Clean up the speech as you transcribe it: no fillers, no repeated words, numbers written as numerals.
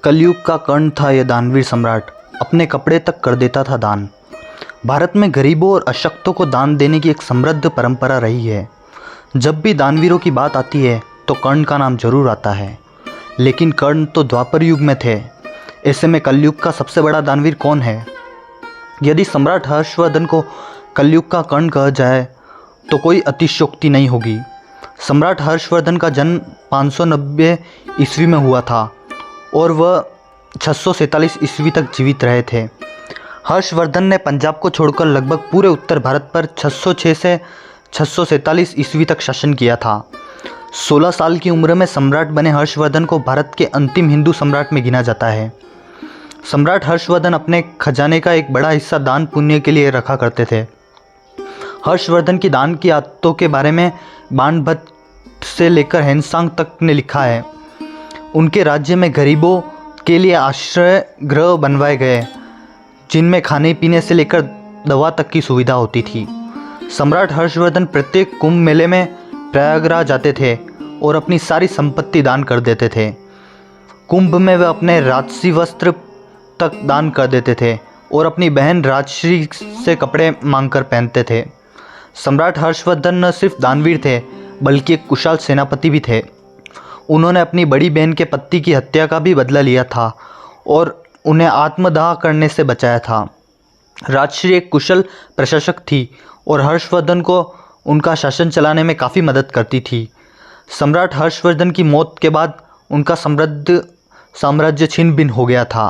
कलयुग का कर्ण था यह दानवीर सम्राट, अपने कपड़े तक कर देता था दान। भारत में गरीबों और अशक्तों को दान देने की एक समृद्ध परंपरा रही है। जब भी दानवीरों की बात आती है तो कर्ण का नाम जरूर आता है, लेकिन कर्ण तो द्वापर युग में थे। ऐसे में कलयुग का सबसे बड़ा दानवीर कौन है? यदि सम्राट हर्षवर्धन को कलयुग का कर्ण कहा जाए तो कोई अतिशयोक्ति नहीं होगी। सम्राट हर्षवर्धन का जन्म 590 ईस्वी में हुआ था और वह 647 ईस्वी तक जीवित रहे थे। हर्षवर्धन ने पंजाब को छोड़कर लगभग पूरे उत्तर भारत पर 606 से 647 ईस्वी तक शासन किया था। 16 साल की उम्र में सम्राट बने हर्षवर्धन को भारत के अंतिम हिंदू सम्राट में गिना जाता है। सम्राट हर्षवर्धन अपने खजाने का एक बड़ा हिस्सा दान पुण्य के लिए रखा करते थे। हर्षवर्धन की दान की आदतों के बारे में बाणभट्ट से लेकर हेनसांग तक ने लिखा है। उनके राज्य में गरीबों के लिए आश्रय गृह बनवाए गए, जिनमें खाने पीने से लेकर दवा तक की सुविधा होती थी। सम्राट हर्षवर्धन प्रत्येक कुंभ मेले में प्रयागराज जाते थे और अपनी सारी संपत्ति दान कर देते थे। कुंभ में वे अपने राजसी वस्त्र तक दान कर देते थे और अपनी बहन राजश्री से कपड़े मांगकर पहनते थे। सम्राट हर्षवर्धन न सिर्फ दानवीर थे बल्कि एक कुशल सेनापति भी थे। उन्होंने अपनी बड़ी बहन के पति की हत्या का भी बदला लिया था और उन्हें आत्मदाह करने से बचाया था। राजश्री एक कुशल प्रशासक थी और हर्षवर्धन को उनका शासन चलाने में काफ़ी मदद करती थी। सम्राट हर्षवर्धन की मौत के बाद उनका समृद्ध साम्राज्य छिन्न भिन्न हो गया था।